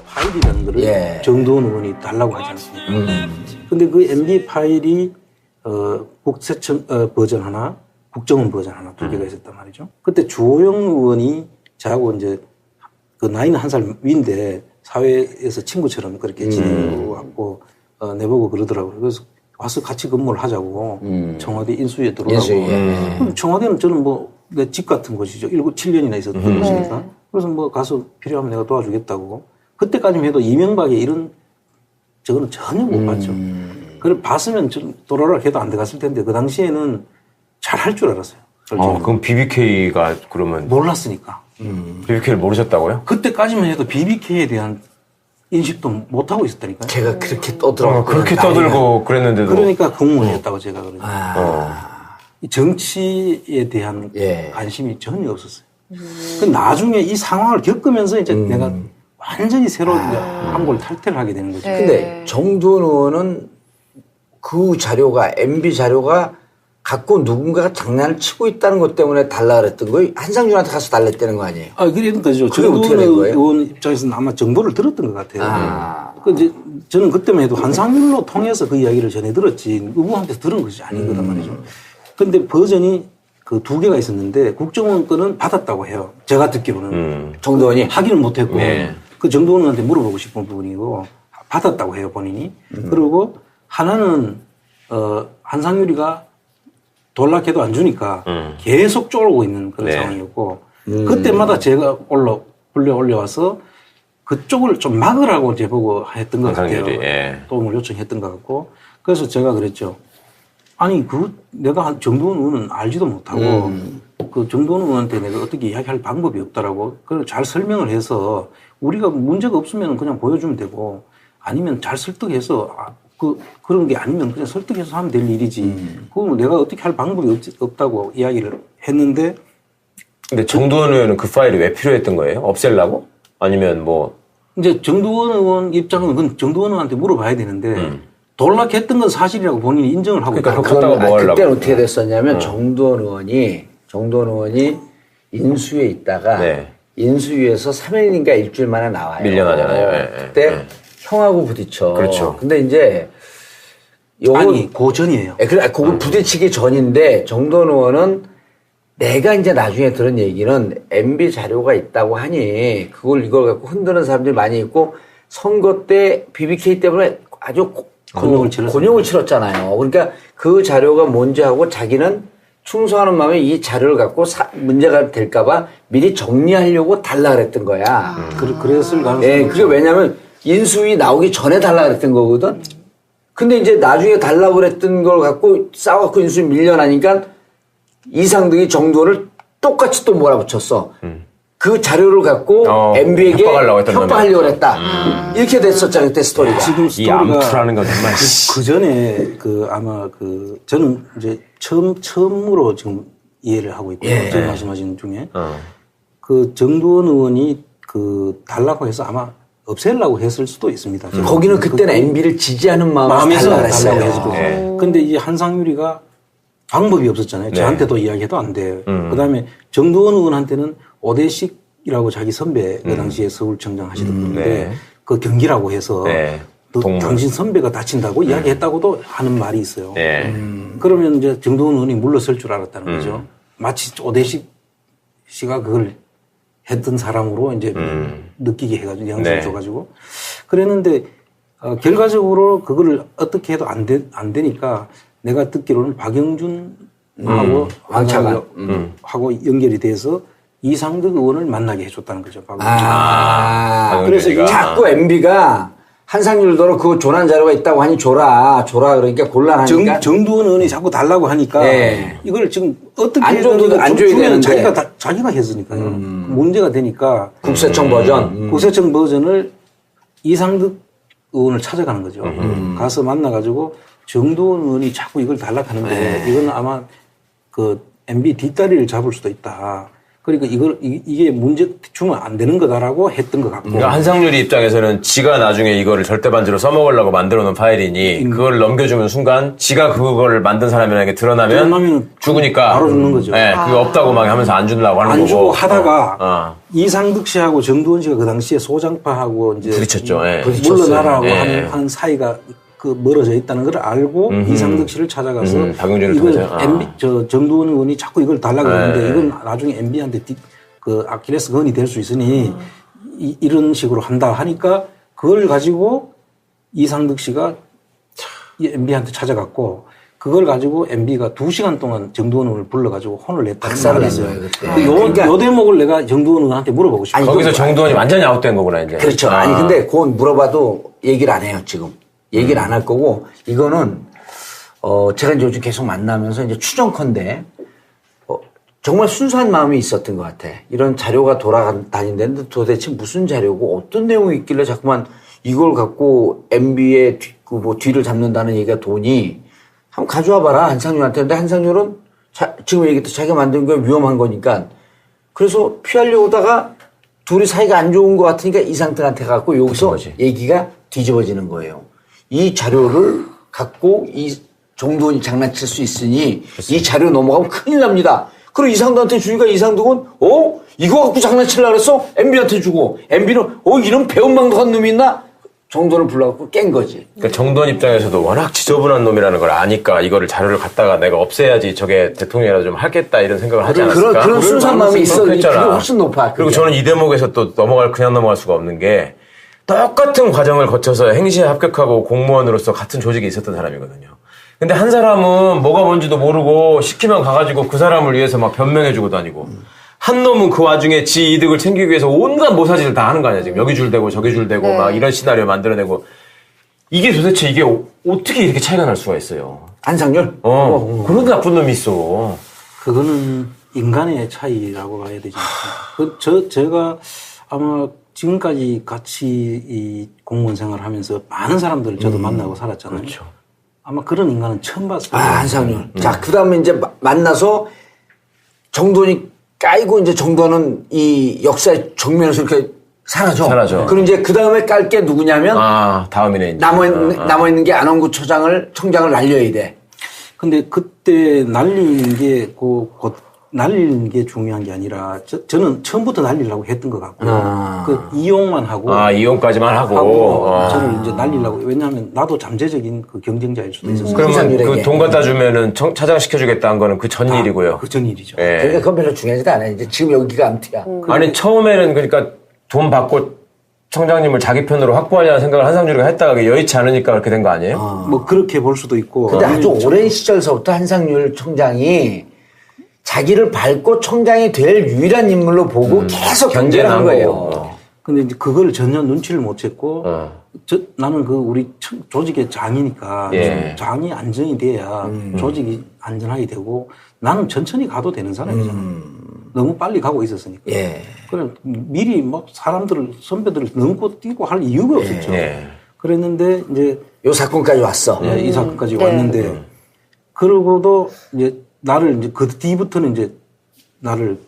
파일이라는 거를 정두원 의원이 달라고 하지 않습니까? 근데 그 MB 파일이 국세청 버전 하나, 국정원 버전 하나 두 개가 있었단 말이죠. 그때 주호영 의원이 저하고 이제 그 나이는 한 살 위인데 사회에서 친구처럼 그렇게 지내고 왔고 내보고 그러더라고요. 그래서 와서 같이 근무를 하자고 청와대 인수위에 들어오라고. 그럼 청와대는 저는 뭐 내 집 같은 곳이죠. 7년이나 있었던 곳이니까. 그래서 뭐 가서 필요하면 내가 도와주겠다고. 그때까지만 해도 이명박의 이런 저거는 전혀 못 봤죠. 그걸 봤으면 좀 도로락 해도 안 들어갔을 텐데 그 당시에는 잘 할 줄 알았어요. 그럼 BBK가 그러면 몰랐으니까. BBK를 모르셨다고요? 그때까지만 해도 BBK에 대한 인식도 못 하고 있었다니까요. 제가 그렇게 떠들어. 그렇게 떠들고 그랬는데도. 그러니까 공무원이었다고 제가 그러죠. 정치에 대한 관심이 전혀 없었어요. 그 나중에 이 상황을 겪으면서 이제 내가 완전히 새로운 한골 탈퇴를 하게 되는 거죠. 근데 정두원 의원은 그 자료가 MB 자료가 갖고 누군가가 장난을 치고 있다는 것 때문에 달라 그랬던 거예요? 한상준한테 가서 달랬다는 거 아니에요? 그러니까 정두원 의원 입장에서는 아마 정보를 들었던 것 같아요. 이제 저는 그때만 해도 한상준로 통해서 그 이야기를 전해 들었지 의부한테 들은 것이 아닌 거단 말이죠. 근데 버전이 그 두 개가 있었는데 국정원 거는 받았다고 해요. 제가 듣기로는. 정두원이? 확인을 못 했고. 그 정두원 의원한테 물어보고 싶은 부분이고 받았다고 해요, 본인이. 그리고 하나는 한상유리가 돌락해도 안 주니까 계속 쫄고 있는 그런 상황이었고 그때마다 제가 불려 올려와서 그쪽을 좀 막으라고 제보고 했던 것 같아요. 도움을 요청했던 것 같고 그래서 제가 그랬죠. 아니 내가 정두원 의원은 알지도 못하고 그 정두원 의원한테 내가 어떻게 이야기할 방법이 없다라고 그걸 잘 설명을 해서 우리가 문제가 없으면 그냥 보여주면 되고 아니면 잘 설득해서 그런 게 아니면 그냥 설득해서 하면 될 일이지. 그건 내가 어떻게 할 방법이 없다고 이야기를 했는데. 근데 정두원 의원은 그 파일이 왜 필요했던 거예요? 없애려고? 아니면 뭐. 이제 정두원 의원 입장은 그건 정두원 의원한테 물어봐야 되는데 돌락했던 건 사실이라고 본인이 인정을 하고 있다. 그때는 어떻게 됐었냐면 정두원 의원이 인수위에 있다가 인수위에서 3일인가 일주일 만에 나와요. 밀려나잖아요. 그때 형하고 부딪혀. 그렇죠. 근데 이제 아니, 그 전이에요. 그래, 그거 부딪히기 전인데 정두원 의원은 내가 이제 나중에 들은 얘기는 MB 자료가 있다고 하니 이걸 갖고 흔드는 사람들이 많이 있고 선거 때 BBK 때문에 아주 곤욕을 치렀잖아요. 그러니까 그 자료가 뭔지 하고 자기는 충성하는 마음에 이 자료를 갖고 문제가 될까봐 미리 정리하려고 달라 그랬던 거야. 그랬을 가능성이. 그게 왜냐면 인수위 나오기 전에 달라 그랬던 거거든. 근데 이제 나중에 달라고 그랬던 걸 갖고 싸워갖고 인수위 밀려나니까 이상득이 정도를 똑같이 또 몰아붙였어. 그 자료를 갖고 MB에게 협박하려고 했다. 이렇게 됐었잖아요, 그때 스토리가. 지금 스토리가. 이 암투라는 건 정말. 그 전에 아마 저는 이제 처음으로 지금 이해를 하고 있고요. 지금 말씀하신 중에. 그 정두원 의원이 달라고 해서 아마 없애려고 했을 수도 있습니다. 거기는 그때는 MB를 지지하는 마음에서 달라고 했어요. 근데 이제 한상유리가 방법이 없었잖아요. 저한테도 이야기해도 안 돼요. 그 다음에 정두원 의원한테는 오대식이라고 자기 선배 그 당시에 서울청장 하시던 분인데 그 경기라고 해서 당신 선배가 다친다고 이야기했다고도 하는 말이 있어요. 그러면 이제 정두원 의원이 물러설 줄 알았다는 거죠. 마치 오대식 씨가 그걸 했던 사람으로 이제 느끼게 해가지고 양심을 줘가지고 그랬는데 결과적으로 그거를 어떻게 해도 안 되니까 내가 듣기로는 박영준하고 하고 연결이 돼서 이상득 의원을 만나게 해줬다는 거죠. 그래서 자꾸 MB가 한상률도로 그 조난 자료가 있다고 하니 줘라 그러니까 곤란하니까 정두원 의원이 자꾸 달라고 하니까 이걸 지금 어떻게 안 줘야 되는데 자기가 했으니까요. 문제가 되니까 국세청 버전 국세청 버전을 이상득 의원을 찾아가는 거죠. 가서 만나가지고 정두원 의원이 자꾸 이걸 달라고 하는데 이건 아마 그 MB 뒷다리를 잡을 수도 있다. 그러니까 이게 문제 주면 안 되는 거다라고 했던 것 같고. 그러니까 한상률이 입장에서는 지가 나중에 이거를 절대 반지로 써먹으려고 만들어 놓은 파일이니 그걸 넘겨주는 순간 지가 그거를 만든 사람에게 드러나면 죽으니까 바로 죽는 거죠. 네, 그거 없다고 막 하면서 안 주려고 하는 거고. 안 주고 하다가 이상득 씨하고 정두원 씨가 그 당시에 소장파하고 이제 부딪혔죠. 예. 물러나라고 예. 하는 사이가 그 멀어져 있다는 걸 알고 이상득 씨를 찾아가서 박용진을 이걸 통해서. MB 정두원 의원이 자꾸 이걸 달라고 하는데 이건 나중에 MB한테 그 아킬레스건이 될 수 있으니 이런 식으로 한다 하니까 그걸 가지고 이상득 씨가 MB한테 찾아갔고 그걸 가지고 MB가 2시간 동안 정두원 의원을 불러가지고 혼을 냈다는 말이 있어요. 요 대목을 내가 정두원 의원한테 물어보고 싶어요. 거기서 정두원이 완전히 아웃된 거구나 이제. 그렇죠. 아니 근데 그건 물어봐도 얘기를 안 해요 지금. 얘기를 안 할 거고 이거는 제가 이제 요즘 계속 만나면서 이제 추정컨대 정말 순수한 마음이 있었던 것 같아. 이런 자료가 돌아다닌다는데 도대체 무슨 자료고 어떤 내용이 있길래 자꾸만 이걸 갖고 MB의 뒤를 잡는다는 얘기가 도니 한번 가져와 봐라 한상률한테. 근데 한상률은 지금 얘기했듯이 자기가 만든 건 위험한 거니까 그래서 피하려고 하다가 둘이 사이가 안 좋은 것 같으니까 이상득한테 갖고 여기서 얘기가 뒤집어지는 거예요. 이 자료를 갖고 이 정두원이 장난칠 수 있으니 이 자료 넘어가면 큰일 납니다. 그리고 이상득한테 주니까 이상득은 이거 갖고 장난치려고 그랬어? MB한테 주고 MB는 이런 배은망덕한 놈이 있나? 정두원을 불러갖고 깬 거지. 그러니까 정두원 입장에서도 워낙 지저분한 놈이라는 걸 아니까 이거를 자료를 갖다가 내가 없애야지 저게 대통령이라도 좀 하겠다 이런 생각을 하지 않았을까? 그런 순수한 마음이 있어. 그게 훨씬 높아. 그리고 저는 이 대목에서 또 그냥 넘어갈 수가 없는 게 똑같은 과정을 거쳐서 행시에 합격하고 공무원으로서 같은 조직에 있었던 사람이거든요. 근데 한 사람은 뭐가 뭔지도 모르고 시키면 가가지고 그 사람을 위해서 막 변명해주고 다니고 한 놈은 그 와중에 지 이득을 챙기기 위해서 온갖 모사지를 다 하는 거 아니야 지금. 여기 줄 대고 저기 줄 대고 막 이런 시나리오 만들어내고 이게 도대체 이게 어떻게 이렇게 차이가 날 수가 있어요. 한상률? 그런 나쁜 놈이 있어. 그거는 인간의 차이라고 봐야 되지 않습니까? 제가 아마 지금까지 같이 이 공무원 생활을 하면서 많은 사람들을 저도 만나고 살았잖아요. 그렇죠. 아마 그런 인간은 처음 봤을 거예요. 한상률. 자, 그 다음에 이제 만나서 정두원이 까이고 이제 정두원은 이 역사의 정면에서 이렇게 사라져. 그럼 이제 그 다음에 깔 게 누구냐면. 다음이네, 이제. 남아있는 게 안원구 청장을 날려야 돼. 근데 그때 날리는 게 날리는 게 중요한 게 아니라 저는 처음부터 날리려고 했던 것 같고요. 이용만 하고 이용까지만 하고 저를 이제 날리려고. 왜냐하면 나도 잠재적인 그 경쟁자일 수도 있었어요. 그러면 그 돈 갖다 주면은 차장 시켜주겠다 한 거는 그 전 일이고요. 그 전 일이죠. 예. 그러니까 그건 별로 중요하지도 않아요. 이제 지금 여기가 암티야. 아니 처음에는 그러니까 돈 받고 청장님을 자기 편으로 확보하려는 생각을 한상준이가 했다가 그게 여의치 않으니까 그렇게 된 거 아니에요? 뭐 그렇게 볼 수도 있고. 근데 아주 오랜 시절서부터 한상률 청장이 자기를 밟고 청장이 될 유일한 인물로 보고 계속 견제를 한 거예요. 근데 이제 그걸 전혀 눈치를 못 챘고, 나는 우리 조직의 장이니까, 장이 안정이 돼야 조직이 안전하게 되고, 나는 천천히 가도 되는 사람이잖아. 너무 빨리 가고 있었으니까. 그럼 미리 막 선배들을 넘고 뛰고 할 이유가 없었죠. 그랬는데, 이제. 요 사건까지 왔어. 이 사건까지 왔는데, 그러고도 이제 나를 이제 그 뒤부터는 이제 나를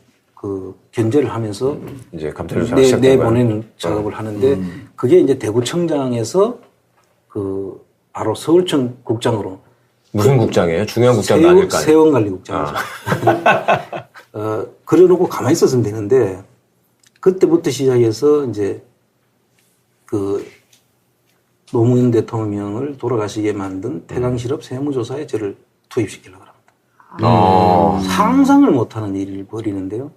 견제를 하면서 이제 감찰 조사가 시작된 내보내는 작업을 하는데 그게 이제 대구청장에서 바로 서울청 국장으로. 무슨 국장이에요? 중요한 국장도 아닐 거 아니에요? 세원관리국장이죠. 그래놓고 가만히 있었으면 되는데 그때부터 시작해서 이제 노무현 대통령을 돌아가시게 만든 태강실업 세무조사에 저를 투입시키려고 합니다. 상상을 못하는 일을 벌이는데요.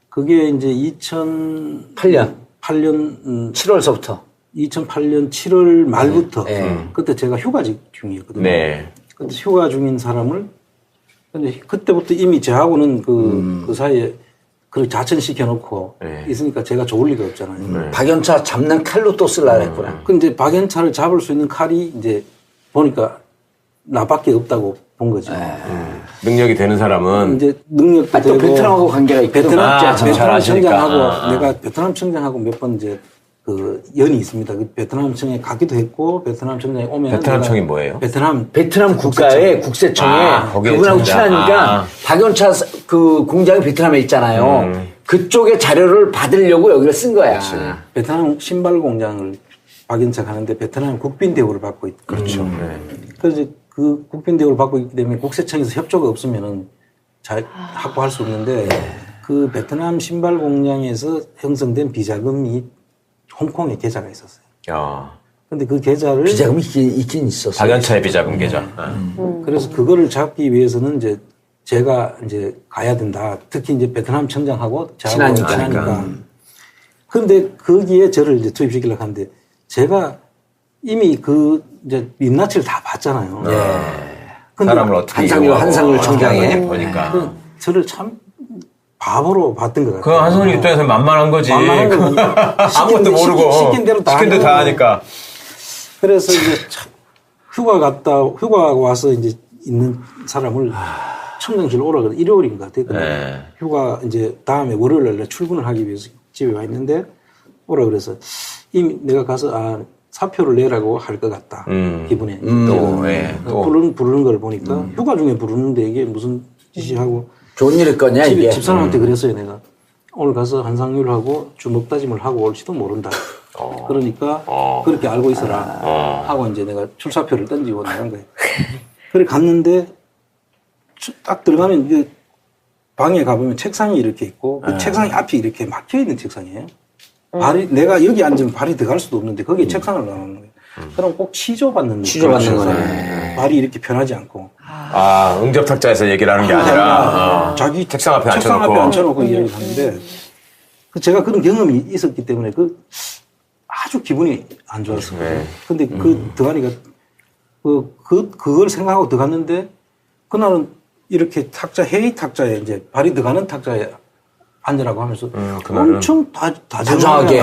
그게 이제 2008년 7월서부터 2008년 7월 말부터 그때 제가 휴가직 중이었거든요. 그때 휴가 중인 사람을 근데 그때부터 이미 저하고는 그 사이에 그걸 자천시켜 놓고 있으니까 제가 좋을 리가 없잖아요. 박연차 잡는 칼로 또 쓰려고 했구나. 근데 박연차를 잡을 수 있는 칼이 이제 보니까 나밖에 없다고 본 거죠. 능력이 되는 사람은 이제 능력도 또 되고 베트남하고 관계가 있거든. 베트남 잘 아시니까. 청장하고 내가 베트남 청장하고 몇 번 이제 연이 있습니다. 베트남 청에 가기도 했고 베트남 청장에 오면 베트남 청이 뭐예요? 베트남 국가의 국세청에 그분하고 친하니까 박연차 그 공장이 베트남에 있잖아요. 그쪽의 자료를 받으려고 여기를 쓴 거야. 베트남 신발 공장을 박연차 하는데 베트남 국빈 대우를 받고 있고. 그렇죠. 그래서 이제 그 국빈 대우를 받고 있기 때문에 국세청에서 협조가 없으면은 잘 확보할 수 없는데 그 베트남 신발 공장에서 형성된 비자금이 홍콩에 계좌가 있었어요. 근데 그 계좌를 비자금이 있긴 있었어요. 박연차의 비자금 계좌. 그래서 그거를 잡기 위해서는 이제 제가 이제 가야 된다. 특히 이제 베트남 청장하고 저하고 친하니까. 그런데 거기에 저를 이제 투입시키려고 하는데 제가 이미 그 이제 민낯을 다 봤잖아요. 근데 사람을 어떻게 한상률 청장에 보니까 저를 참 바보로 봤던 것 같아요. 그 한상률 입장에서 만만한 거지. 만만한 거 아무것도 모르고 시킨 대로 다 하니까. 그래서 이제 참 휴가 와서 이제 있는 사람을 청장실로 오라 그래. 일요일인 것 같아요. 휴가 이제 다음에 월요일 날 출근을 하기 위해서 집에 와 있는데 오라 그래서 이미 내가 가서 사표를 내라고 할 것 같다. 기분에. 또 부르는 걸 보니까 휴가 중에 부르는데 이게 무슨 짓이하고 좋은 일일 거냐 이게. 집사람한테 그랬어요 내가. 오늘 가서 한상률하고 주먹 다짐을 하고 올지도 모른다. 그러니까 그렇게 알고 있어라 하고 이제 내가 출사표를 던지고 나간 거예요. 그래 갔는데 딱 들어가면 이제 방에 가보면 책상이 이렇게 있고 그 책상이 앞이 이렇게 막혀 있는 책상이에요. 내가 여기 앉으면 발이 들어갈 수도 없는데 거기에 책상을 놔놓는 거예요. 그럼 꼭 취조받는 거네. 발이 이렇게 편하지 않고. 응접탁자에서 얘기를 하는 게 아니라 자기 책상 앞에 앉혀놓고 이야기를 하는데 제가 그런 경험이 있었기 때문에 아주 기분이 안 좋았어요. 근데 드가니가 그걸 생각하고 들어갔는데 그날은 이렇게 회의 탁자에 이제 발이 들어가는 탁자에 앉으라고 하면서 엄청 다정하게.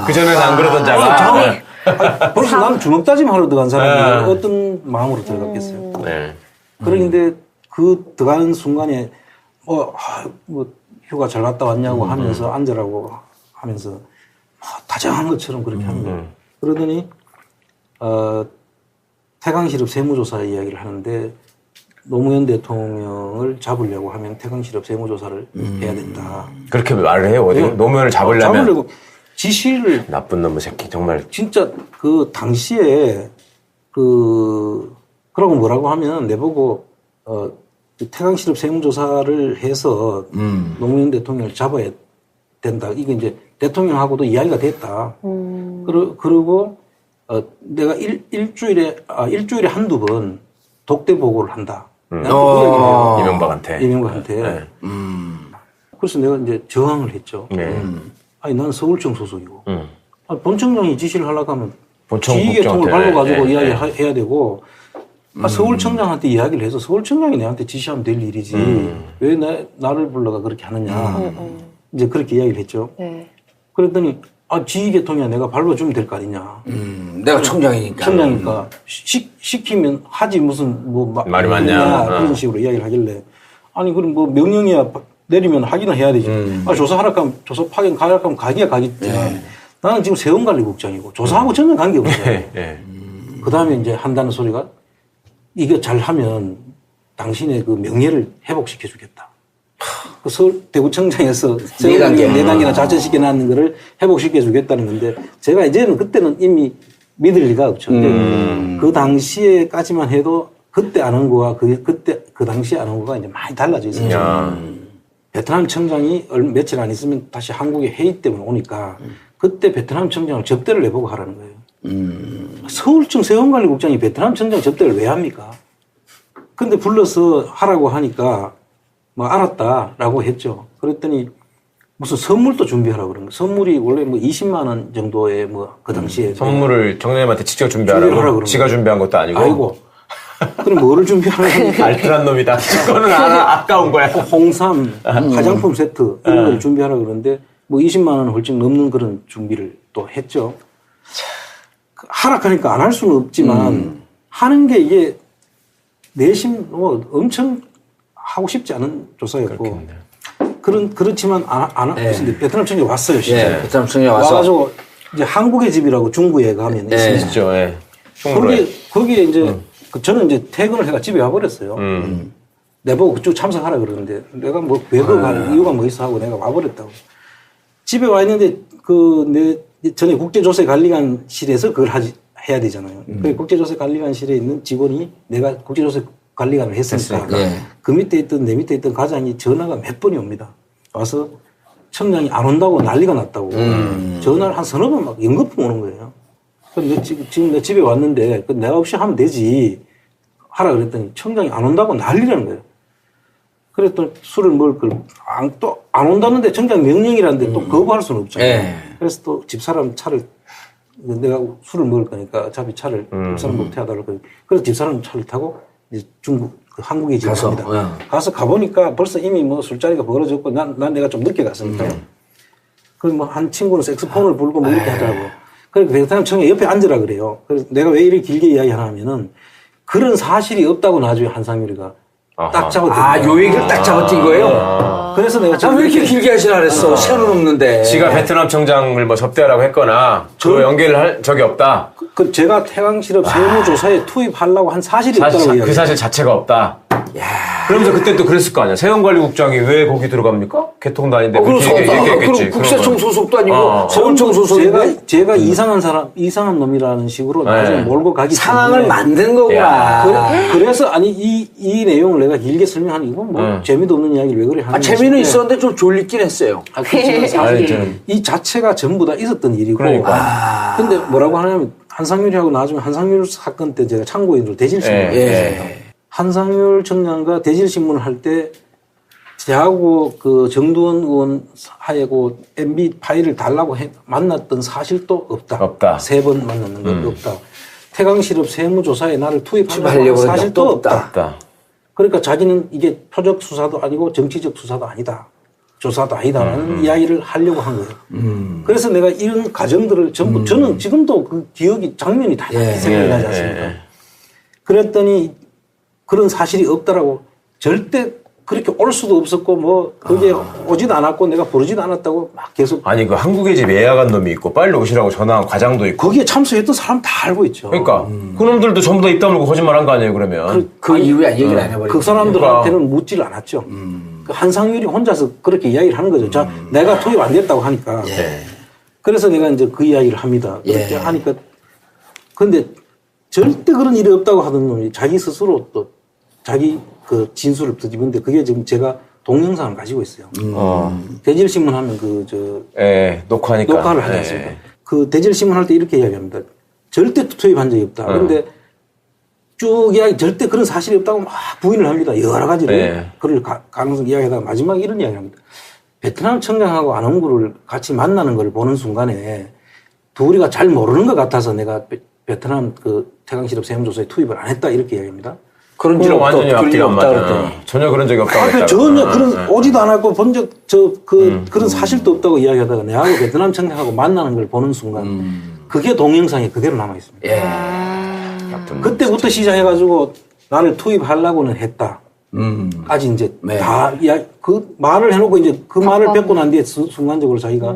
그전에는 안 그러던 자가. 벌써 나는 주먹 다짐하러 들어간 사람이 어떤 마음으로 들어갔겠어요. 그런데 그 들어가는 순간에 휴가 잘 갔다 왔냐고 하면서 앉으라고 하면서 다정한 것처럼 그렇게 하는 거예요. 그러더니 태강실업 세무조사 이야기를 하는데 노무현 대통령을 잡으려고 하면 태강실업 세무조사를 해야 된다. 그렇게 말을 해요. 어디 노무현을 잡으려고 지시를. 나쁜 놈의 새끼 정말. 진짜 그 당시에 그러고 뭐라고 하면 내보고 태강실업 세무조사를 해서 노무현 대통령을 잡아야 된다. 이게 이제 대통령하고도 이야기가 됐다. 그리고 내가 일주일에 한두 번 독대 보고를 한다. 이명박한테. 그래서 내가 이제 저항을 했죠. 아니, 나는 서울청 소속이고. 본청장이 지시를 하려고 하면 지휘계통을 밟아가지고 이야기해야 되고, 서울청장한테 이야기를 해서 서울청장이 내한테 지시하면 될 일이지. 왜 나를 불러가 그렇게 하느냐. 이제 그렇게 이야기를 했죠. 그랬더니, 지휘계통이야 내가 밟아주면 될 거 아니냐. 내가 청장이니까. 시키면 하지 무슨 말이 많냐. 그런 식으로 이야기를 하길래. 아니, 그럼 명령이야 내리면 하기는 해야 되지. 조사하라 하면 조사 파견 가라 하면 가기야 가겠지. 나는 지금 세원관리국장이고 조사하고 전혀 관계없어요. 그 다음에 이제 한다는 소리가 이거 잘하면 당신의 그 명예를 회복시켜 주겠다. 그 서울 대구청장에서 네 단계나 자천시켜 놨는 거를 회복시켜 주겠다는 건데 제가 이제는 그때는 이미 믿을 리가 없죠. 근데 그 당시에까지만 해도 그때 안 한 거와 그 당시에 안 한 거가 이제 많이 달라져 있어요. 베트남 청장이 며칠 안 있으면 다시 한국에 회의 때문에 오니까 그때 베트남 청장을 접대를 내보고 하라는 거예요. 서울청 세원관리국장이 베트남 청장 접대를 왜 합니까? 근데 불러서 하라고 하니까 알았다라고 했죠. 그랬더니 무슨 선물도 준비하라고 그런 거예요. 선물이 원래 20만 원 정도의 그 당시에. 선물을 정장님한테 직접 준비하라고 지가 준비한 것도 아니고. 아이고. 그럼 뭐를 준비하라고? 알뜰한 놈이다. 그거는 아까운 거야. 홍삼, 화장품 세트 이런 걸 준비하라고 그러는데 20만 원 훌쩍 넘는 그런 준비를 또 했죠. 하락하니까 안 할 수는 없지만 하는 게 이게 내심 엄청 하고 싶지 않은 조사였고 그렇지만 안 베트남 청장이 왔어요. 베트남 청장이 와가지고 이제 한국의 집이라고 중구에 가면 있어요. 거기에 이제 저는 이제 퇴근을 해가 집에 와버렸어요. 내보고 그쪽 참석하라 그러는데 내가 뭐 외국 갈 이유가 뭐 있어 하고 내가 와버렸다고. 집에 와 있는데 전에 국제조세관리관실에서 그걸 해야 되잖아요. 그 국제조세관리관실에 있는 직원이 내가 국제조세관리관을 했으니까 그 밑에 있던 내 밑에 있던 과장이 전화가 몇 번이 옵니다. 와서 청장이 안 온다고 난리가 났다고 전화를 한 서너 번 막 연거품 오는 거예요. 그럼 지금 내 집에 왔는데 내가 없이 하면 되지 하라 그랬더니 청장이 안 온다고 난리라는 거예요. 그랬더니 술을 먹을 걸 또 안 온다는데 청장 명령이라는데 또 거부할 수는 없잖아요. 그래서 또 집사람 차를 내가 술을 먹을 거니까 어차피 차를 집사람부터 태워달라고 그래서 집사람 차를 타고 이제 한국에 집에 갑니다. 가서 가보니까 벌써 이미 뭐 술자리가 벌어졌고 난 내가 좀 늦게 갔으니까요. 그래서 뭐 한 친구는 색소폰을 불고 뭐 이렇게 하더라고. 그래서 베트남 청장 옆에 앉으라 그래요. 그래서 내가 왜 이렇게 길게 이야기하냐면은 그런 사실이 없다고 나중에 한상유리가 딱 잡아준 요 얘기를 딱 잡아뛴 거예요? 그래서 내가 왜 이렇게 길게 하시라 그랬어? 시간은 없는데. 지가 베트남 청장을 뭐 접대하라고 했거나 그 연계를 할 적이 없다. 제가 태광실업 세무조사에 투입하려고 한 사실이 없다고 그 사실 자체가 없다. 그러면서 그때 또 그랬을 거 아니야. 세금관리국장이 왜 거기 들어갑니까? 개통도 아닌데. 그럼 국세청 소속도 아니고 서울청 소속인데. 제가 이상한 놈이라는 식으로 나중에 몰고 가기 상황을 만든 거구나. 그래서 아니 이 내용을 내가 길게 설명하니 이건 뭐 재미도 없는 이야기를 왜 그래 하는 재미는 있었는데 좀 졸리긴 했어요. 그렇지만 사실 이 자체가 전부 다 있었던 일이고. 그러니까. 근데 뭐라고 하냐면 한상률이하고 나중에 한상률 사건 때 제가 참고인으로 대질신문을 했어요. 한상률 청장과 대질신문을 할 때 저하고 그 정두원 의원 하고 MB 파일을 달라고 만났던 사실도 없다. 3번 만났는 건 없다. 태광실업 세무조사에 나를 투입하려고 한 사실도 없다. 그러니까 자기는 이게 표적 수사도 아니고 정치적 수사도 아니다. 조사도 아니다라는 이야기를 하려고 한 거예요. 그래서 내가 이런 과정들을 전부 저는 지금도 그 기억이 장면이 다 생각이 나지 않습니까? 그랬더니 그런 사실이 없다라고 절대 그렇게 올 수도 없었고 뭐 그게 오지도 않았고 내가 부르지도 않았다고 막 계속 아니 그 한국에 집 예약한 놈이 있고 빨리 오시라고 전화한 과장도 있고 거기에 참석했던 사람 다 알고 있죠. 그러니까 그놈들도 전부 다 입 다물고 거짓말한 거 아니에요 그러면 그 이후에 얘기를 안 해버리고 그 사람들한테는 묻지를 않았죠. 그 한상률이 혼자서 그렇게 이야기를 하는 거죠. 자, 내가 투입 안 됐다고 하니까 그래서 내가 이제 그 이야기를 합니다. 그렇게 하니까 근데 절대 그런 일이 없다고 하던 놈이 자기 스스로 또 자기 그 진술을 뒤집는데 그게 지금 제가 동영상을 가지고 있어요. 대질신문 하면 녹화를 하지 않습니까? 그 대질신문 할 때 이렇게 이야기합니다. 절대 투입한 적이 없다. 그런데 쭉 이야기 절대 그런 사실이 없다고 막 부인을 합니다. 여러 가지로 그럴 가능성 이야기하다가 마지막에 이런 이야기를 합니다. 베트남 청장하고 안홍구를 같이 만나는 걸 보는 순간에 둘이가 잘 모르는 것 같아서 내가 베트남 그 태광실업 세무조사에 투입을 안 했다 이렇게 이야기합니다. 그런 줄 완전히 앞뒤가 안 맞아. 전혀 그런 적이 없다고 했다가. 전혀 그런 오지도 않았고 본 적 그런 사실도 없다고 이야기하다가 내하고 베트남 청장하고 만나는 걸 보는 순간 그게 동영상에 그대로 남아 있습니다. 그때부터 시작해가지고 나를 투입하려고는 했다. 아직 이제 다 그 말을 해놓고 이제 그 말을 뱉고 난 뒤에 순간적으로 자기가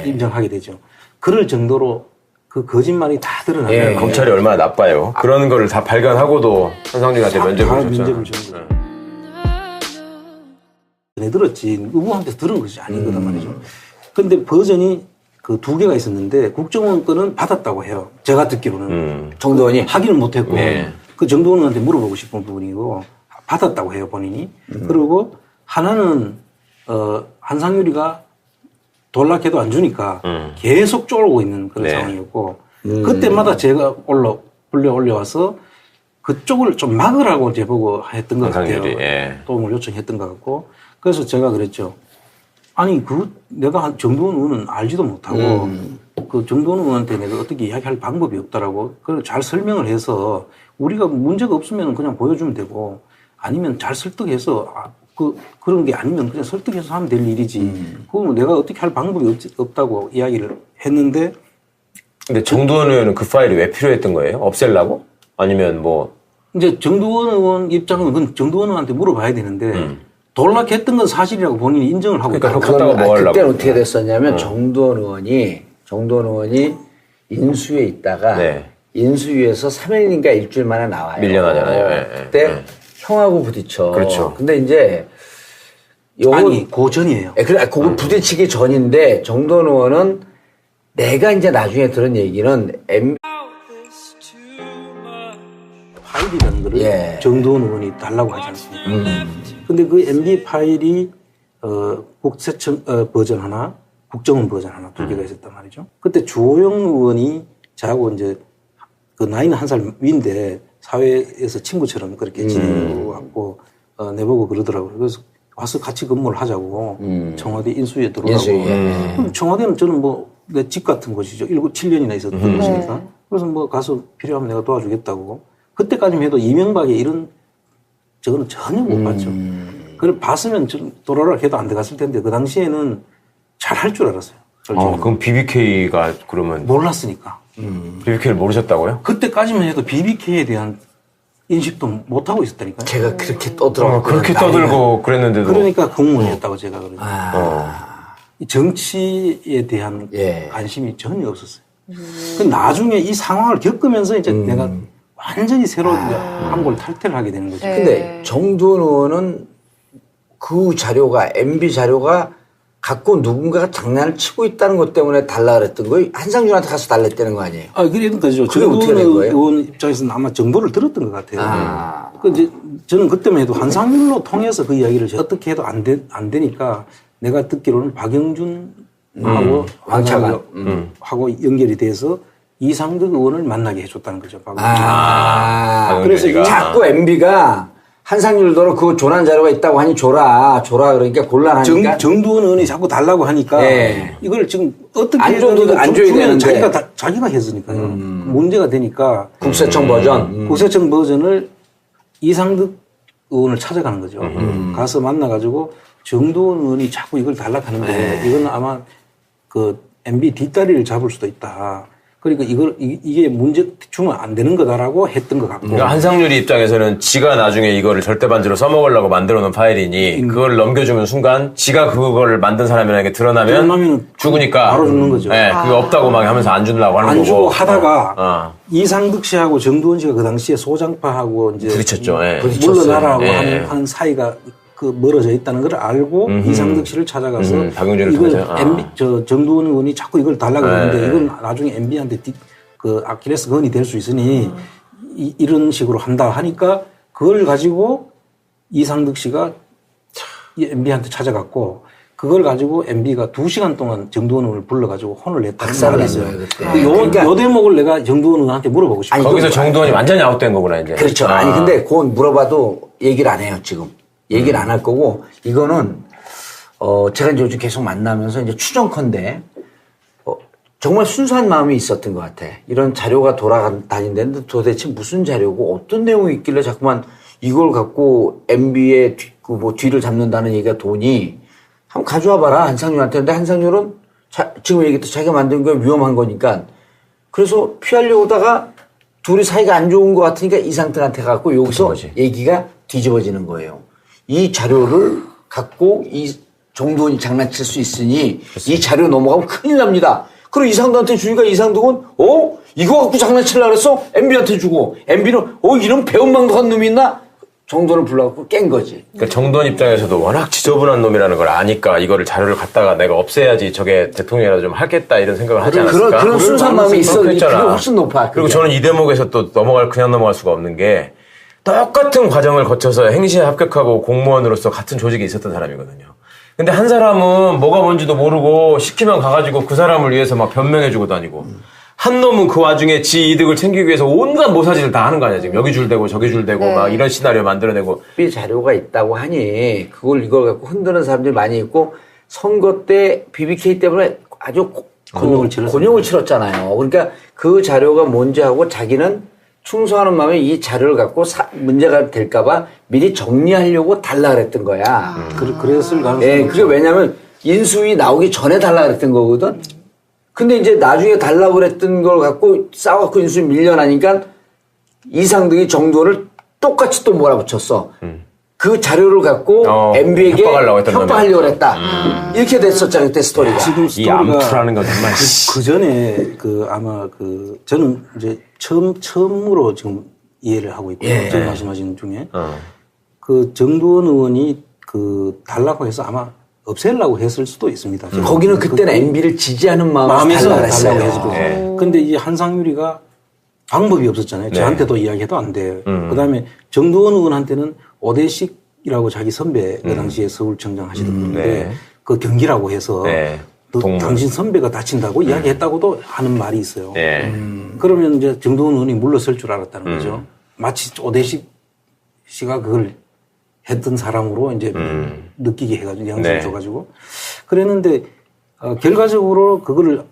인정하게 되죠. 그럴 정도로 그 거짓말이 다 드러나요. 검찰이 얼마나 나빠요. 그런 거를 다 발견하고도 한상준한테 면접을 줬잖아요. 들었지. 의부한테서 들은 것이 아니거든 말이죠. 근데 버전이 그 2개가 있었는데 국정원 거는 받았다고 해요. 제가 듣기로는. 정두원이? 확인을 못했고 그 정두원한테 물어보고 싶은 부분이고 받았다고 해요 본인이. 그리고 하나는 한상유리가 돌락해도 안 주니까 계속 쫄고 있는 그런 상황이었고 그때마다 제가 불려 올려와서 그쪽을 좀 막으라고 제보고 했던 것 같아요. 도움을 요청했던 것 같고 그래서 제가 그랬죠. 아니 내가 정두원 의원은 알지도 못하고 그 정두원 의원한테 내가 어떻게 이야기할 방법이 없다라고 그걸 잘 설명을 해서 우리가 문제가 없으면 그냥 보여주면 되고 아니면 잘 설득해서 그런 게 아니면 그냥 설득해서 하면 될 일이지. 그거 내가 어떻게 할 방법이 없다고 이야기를 했는데. 근데 정두원 의원은 그 파일이 왜 필요했던 거예요? 없애려고? 아니면 뭐. 이제 정두원 의원 입장은 그건 정두원 의원한테 물어봐야 되는데 돌락했던 건 사실이라고 본인이 인정을 하고 그러니까 그랬다가 뭐 하려고. 그때는 어떻게 됐었냐면 정두원 의원이 인수위에 있다가 인수위에서 3일인가 일주일 만에 나와요. 밀려나잖아요. 그때 형하고 부딪혀. 그렇죠. 근데 이제 아니 고전이에요. 그래, 그거 부딪히기 전인데 정도원 의원은 내가 이제 나중에 들은 얘기는 파일이라는 거를 예. 정도원 의원이 달라고 하지 않습니까? 근데 그 MB 파일이 국세청 버전 하나, 국정원 버전 하나 두 개가 있었단 말이죠. 그때 주호영 의원이 저하고 이제 그 나이는 한 살 위인데 사회에서 친구처럼 그렇게 지내고 왔고 내보고 그러더라고요. 그래서 와서 같이 근무를 하자고 청와대 인수위에 들어오라고. 그럼 청와대는 저는 뭐 내 집 같은 곳이죠. 7년이나 있었던 곳이니까. 그래서 뭐 가서 필요하면 내가 도와주겠다고. 그때까지만 해도 이명박의 이런 저거는 전혀 못 봤죠. 그걸 봤으면 좀 돌아라 해도 안 들어갔을 텐데 그 당시에는 잘 할 줄 알았어요. 그럼 BBK가 그러면 몰랐으니까. BBK를 모르셨다고요? 그때까지만 해도 BBK에 대한 인식도 못 하고 있었다니까요. 제가 그렇게 떠들어. 그렇게 떠들고 그랬는데도. 그러니까 공무원이었다고 제가 그러죠. 이 정치에 대한 예. 관심이 전혀 없었어요. 그 나중에 이 상황을 겪으면서 이제 내가 완전히 새로운 한골 탈퇴를 하게 되는 거죠. 근데 정도원 의원은 그 자료가 MB 자료가 갖고 누군가가 장난을 치고 있다는 것 때문에 달라 그랬던 거예요. 한상준한테 가서 달랬다는 거 아니에요? 그러니까 죠 그게 어떻게 된 정도원 거예요? 의원 입장에서는 아마 정보를 들었던 것 같아요. 그 이제 저는 그때만 해도 한상률로 통해서 그 이야기를 어떻게 해도 안 되니까 내가 듣기로는 박영준하고 하고 연결이 돼서 이상득 의원을 만나게 해줬다는 거죠. 그래서 자꾸 MB가 한상률도로 그 조난 자료가 있다고 하니 줘라 그러니까 곤란하니까 정두원 의원이 자꾸 달라고 하니까 네. 이걸 지금 어떻게 안 줘도 안 줘야 되는데 자기가 했으니까요. 문제가 되니까 국세청 버전 국세청 버전을 이상득 의원을 찾아가는 거죠. 가서 만나가지고 정두원 의원이 자꾸 이걸 달라하는데 이건 아마 그 MB 뒷다리를 잡을 수도 있다. 그러니까 이게 문제 주면 안 되는 거다라고 했던 것 같고. 그러니까 한상률이 입장에서는 지가 나중에 이거를 절대 반지로 써먹으려고 만들어 놓은 파일이니 그걸 넘겨주는 순간 지가 그거를 만든 사람이라는 게 드러나면 죽으니까. 바로 죽는 거죠. 네, 그게 없다고 막 하면서 안 주려고 하는 거고. 안 주고 하다가 이상득 씨하고 정두원 씨가 그 당시에 소장파하고 이제 부딪혔죠. 물러나라고 하는 사이가 그 멀어져 있다는 걸 알고 이상득 씨를 찾아가서 이걸 정두원 의원이 자꾸 이걸 달라고 하는데 이건 나중에 MB한테 그 아킬레스 건이 될 수 있으니 이런 식으로 한다 하니까 그걸 가지고 이상득 씨가 MB한테 찾아갔고 그걸 가지고 MB가 2시간 동안 정두원 의원을 불러가지고 혼을 냈다는 말이 있어요. 요 대목을 내가 정두원 의원한테 물어보고 싶어요. 거기서 정두원이 완전히 아웃된 거구나 이제. 그렇죠. 아니 근데 그건 물어봐도 얘기를 안 해요 지금. 얘기를 안 할 거고, 이거는, 제가 이제 요즘 계속 만나면서 이제 추정컨대, 정말 순수한 마음이 있었던 것 같아. 이런 자료가 돌아다닌다는데 도대체 무슨 자료고 어떤 내용이 있길래 자꾸만 이걸 갖고 MB의 뒤를 잡는다는 얘기가 도니, 한번 가져와 봐라, 한상률한테. 근데 한상률은 지금 얘기했듯이 자기가 만든 게 위험한 거니까. 그래서 피하려고 하다가 둘이 사이가 안 좋은 것 같으니까 이상들한테 갖고 여기서 얘기가 뒤집어지는 거예요. 이 자료를 갖고 이 정두원이 장난칠 수 있으니 그렇습니다. 이 자료 넘어가면 큰일 납니다. 그리고 이상도한테 주니까 이상도는 이거 갖고 장난치려고 그랬어? MB한테 주고 MB는 이런 배은망덕한 놈이 있나? 정도를 불러갖고 깬 거지. 그러니까 정두원 입장에서도 워낙 지저분한 놈이라는 걸 아니까 이거를 자료를 갖다가 내가 없애야지 저게 대통령이라도 좀 하겠다 이런 생각을 하지 않았을까? 그런 순수한 마음이 있었는데 그게 훨씬 높아. 그리고 저는 이 대목에서 또 그냥 넘어갈 수가 없는 게 똑같은 과정을 거쳐서 행시에 합격하고 공무원으로서 같은 조직에 있었던 사람이거든요. 근데 한 사람은 뭐가 뭔지도 모르고 시키면 가가지고 그 사람을 위해서 막 변명해주고 다니고 한 놈은 그 와중에 지 이득을 챙기기 위해서 온갖 모사짓을 다 하는 거 아니야 지금. 여기 줄 대고 저기 줄 대고 막 이런 시나리오 만들어내고. 자료가 있다고 하니 이걸 갖고 흔드는 사람들이 많이 있고 선거 때 BBK 때문에 아주 곤욕을 치렀잖아요. 그러니까 그 자료가 뭔지 하고 자기는 충성하는 마음에 이 자료를 갖고 문제가 될까봐 미리 정리하려고 달라 그랬던 거야. 그랬을 가능성이. 예, 그게 왜냐면 인수위 나오기 전에 달라 그랬던 거거든. 근데 이제 나중에 달라고 그랬던 걸 갖고 싸워갖고 인수위 밀려나니까 이상득이 정도를 똑같이 또 몰아붙였어. 그 자료를 갖고 MB에게 협박하려고 했다. 이렇게 됐었잖아요, 그때 스토리가. 지금 스토리가 이 암투라는 건 정말. 그 전에 아마 저는 이제 처음으로 지금 이해를 하고 있고요. 지금 말씀하신 중에. 그 정두원 의원이 그 달라고 해서 아마 없애려고 했을 수도 있습니다. 거기는 그때는 MB를 지지하는 마음에서 달라고 했어요. 달라고 해서. 네. 근데 이 한상유리가 방법이 없었잖아요. 네. 저한테도 이야기해도 안 돼. 그다음에 정두원 의원한테는 오대식이라고 자기 선배 그 당시에 서울청장 하시던 분인데 네. 그 경기라고 해서 네. 너 동문. 당신 선배가 다친다고 이야기했다고도 하는 말이 있어요. 네. 그러면 이제 정두원 의원이 물러설 줄 알았다는 거죠. 마치 오대식 씨가 그걸 했던 사람으로 이제 느끼게 해가지고 영향을 네. 줘가지고 그랬는데 결과적으로 그거를